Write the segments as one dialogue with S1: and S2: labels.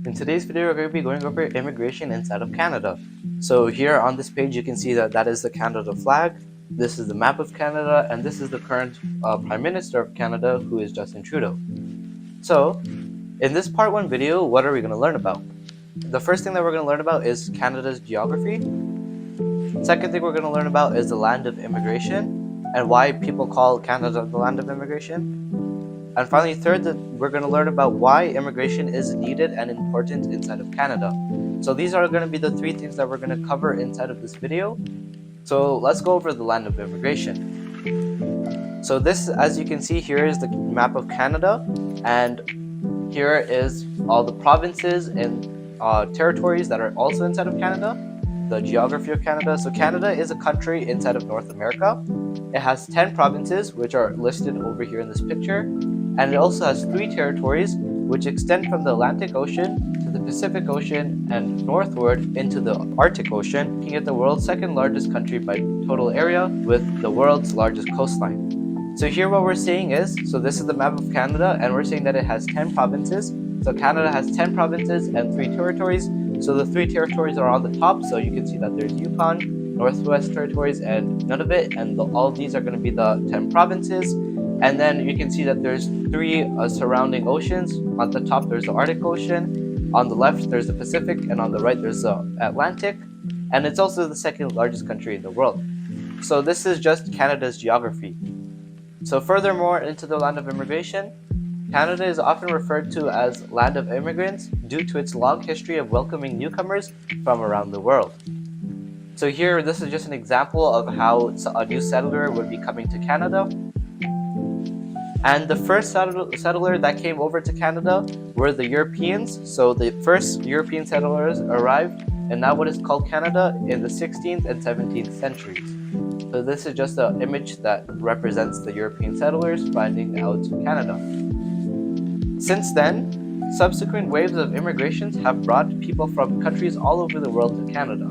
S1: In today's video, we're going to be going over immigration inside of Canada. So here on this page, you can see that is the Canada flag. This is the map of Canada, and this is the current Prime Minister of Canada, who is Justin Trudeau. So in this part 1 video, what are we going to learn about? The first thing that we're going to learn about is Canada's geography. Second thing we're going to learn about is the land of immigration and why people call Canada the land of immigration. And finally, third, we're going to learn about why immigration is needed and important inside of Canada. So these are going to be the 3 things that we're going to cover inside of this video. So let's go over the land of immigration. So this, as you can see, here is the map of Canada, and here is all the provinces and territories that are also inside of Canada, the geography of Canada. So Canada is a country inside of North America. It has 10 provinces, which are listed over here in this picture. And it also has 3 territories, which extend from the Atlantic Ocean to the Pacific Ocean and northward into the Arctic Ocean, making it the world's second largest country by total area with the world's largest coastline. So here what we're seeing is, so this is the map of Canada, and we're seeing that it has 10 provinces. So Canada has 10 provinces and 3 territories. So the 3 territories are on the top, so you can see that there's Yukon, Northwest Territories, and Nunavut, and all of these are going to be the 10 provinces. And then you can see that there's 3 surrounding oceans. On the top, there's the Arctic Ocean. On the left, there's the Pacific. And on the right, there's the Atlantic. And it's also the second largest country in the world. So this is just Canada's geography. So furthermore, into the land of immigration, Canada is often referred to as land of immigrants due to its long history of welcoming newcomers from around the world. So here, this is just an example of how a new settler would be coming to Canada. And the first settler that came over to Canada were the Europeans. So the first European settlers arrived in now what is called Canada in the 16th and 17th centuries. So this is just an image that represents the European settlers finding out Canada. Since then, subsequent waves of immigrations have brought people from countries all over the world to Canada.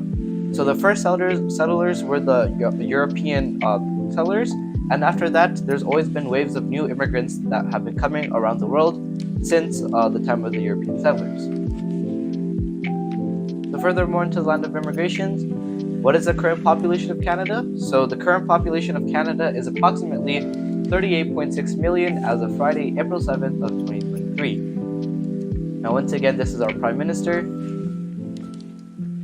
S1: So the first settlers were the European settlers. And after that, there's always been waves of new immigrants that have been coming around the world since the time of the European settlers. So furthermore, into the land of immigrations, what is the current population of Canada? So the current population of Canada is approximately 38.6 million as of Friday, April 7th of 2023. Now once again, this is our Prime Minister.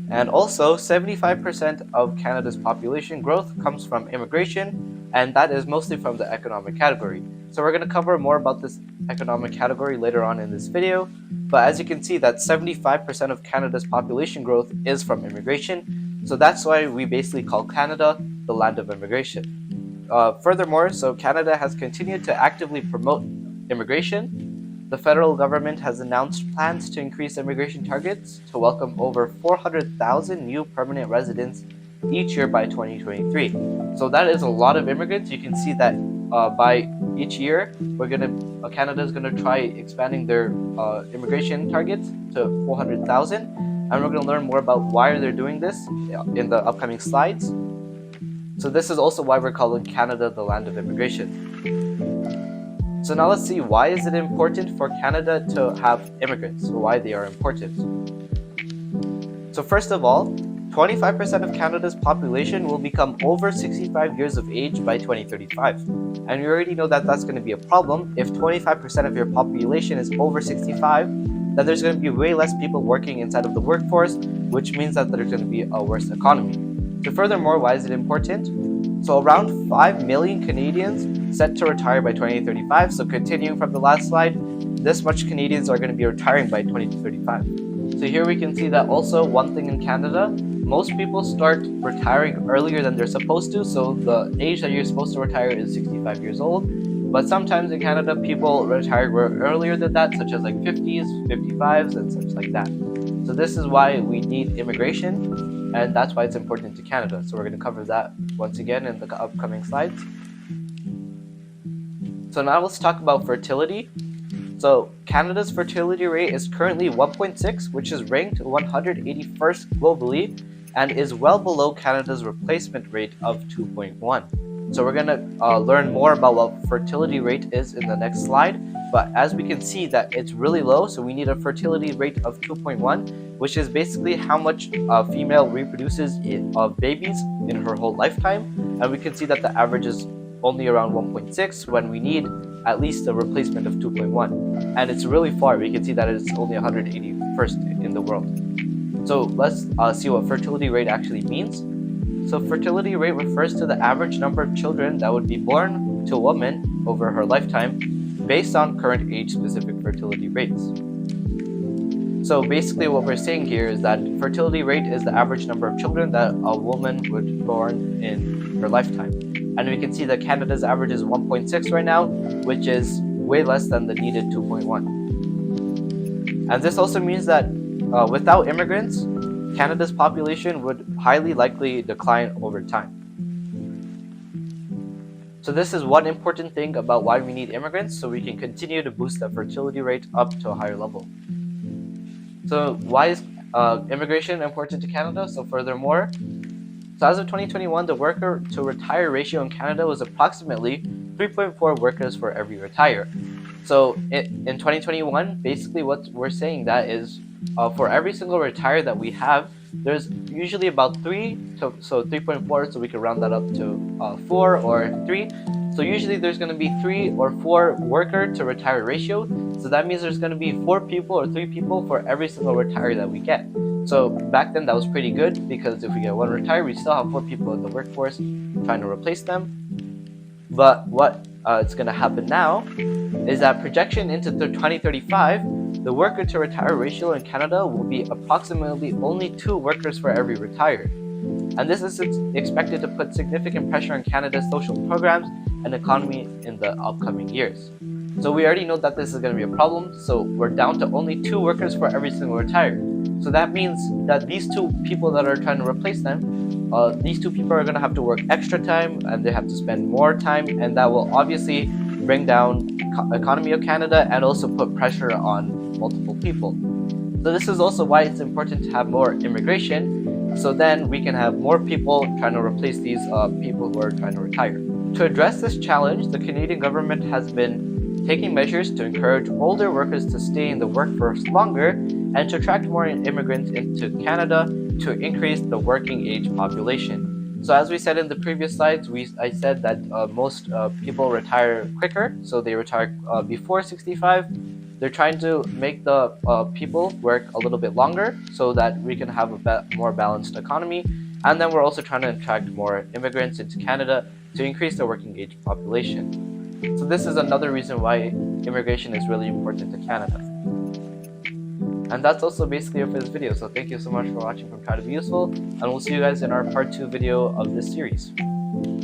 S1: And also, 75% of Canada's population growth comes from immigration, and that is mostly from the economic category. So we're going to cover more about this economic category later on in this video. But as you can see, that 75% of Canada's population growth is from immigration. So that's why we basically call Canada the land of immigration. Furthermore, so Canada has continued to actively promote immigration. The federal government has announced plans to increase immigration targets to welcome over 400,000 new permanent residents each year by 2023. So that is a lot of immigrants. You can see that by each year, Canada is gonna try expanding their immigration targets to 400,000, and we're gonna learn more about why they're doing this in the upcoming slides. So this is also why we're calling Canada the land of immigration. So now let's see, why is it important for Canada to have immigrants, or why they are important? So first of all, 25% of Canada's population will become over 65 years of age by 2035. And you already know that that's going to be a problem. If 25% of your population is over 65, then there's going to be way less people working inside of the workforce, which means that there's going to be a worse economy. So furthermore, why is it important? So around 5 million Canadians set to retire by 2035. So continuing from the last slide, this much Canadians are going to be retiring by 2035. So here we can see that also one thing in Canada, most people start retiring earlier than they're supposed to. So the age that you're supposed to retire is 65 years old. But sometimes in Canada, people retire earlier than that, such as like 50s, 55s, and such like that. So this is why we need immigration, and that's why it's important to Canada. So we're going to cover that once again in the upcoming slides. So now let's talk about fertility. So Canada's fertility rate is currently 1.6, which is ranked 181st globally and is well below Canada's replacement rate of 2.1. So we're going to learn more about what fertility rate is in the next slide. But as we can see that it's really low, so we need a fertility rate of 2.1, which is basically how much a female reproduces of babies in her whole lifetime. And we can see that the average is only around 1.6 when we need at least a replacement of 2.1. And it's really far. We can see that it's only 181st in the world. So let's see what fertility rate actually means. So fertility rate refers to the average number of children that would be born to a woman over her lifetime based on current age-specific fertility rates. So basically what we're saying here is that fertility rate is the average number of children that a woman would be born in her lifetime. And we can see that Canada's average is 1.6 right now, which is way less than the needed 2.1. And this also means that without immigrants, Canada's population would highly likely decline over time. So this is one important thing about why we need immigrants, so we can continue to boost the fertility rate up to a higher level. So why is immigration important to Canada? So furthermore, so as of 2021, the worker to retire ratio in Canada was approximately 3.4 workers for every retire. So in 2021, basically what we're saying that is for every single retire that we have, there's usually about so 3.4, so we could round that up to 4 or 3. So usually there's going to be 3 or 4 worker to retire ratio. So that means there's going to be 4 people or 3 people for every single retire that we get. So back then that was pretty good, because if we get 1 retire, we still have 4 people in the workforce trying to replace them. But what is going to happen now is that projection into 2035, the worker to retire ratio in Canada will be approximately only 2 workers for every retired. And this is expected to put significant pressure on Canada's social programs and economy in the upcoming years. So we already know that this is going to be a problem, so we're down to only 2 workers for every single retired. So that means that these 2 people that are trying to replace them, these 2 people are going to have to work extra time, and they have to spend more time, and that will obviously bring down economy of Canada and also put pressure on multiple people. So this is also why it's important to have more immigration, so then we can have more people trying to replace these people who are trying to retire. To address this challenge, the Canadian government has been taking measures to encourage older workers to stay in the workforce longer and to attract more immigrants into Canada to increase the working age population. So as we said in the previous slides, I said that most people retire quicker, so they retire before 65. They're trying to make the people work a little bit longer so that we can have a more balanced economy. And then we're also trying to attract more immigrants into Canada to increase the working age population. So this is another reason why immigration is really important to Canada. And that's also basically it for this video. So thank you so much for watching from Try to Be Useful, and we'll see you guys in our part 2 video of this series.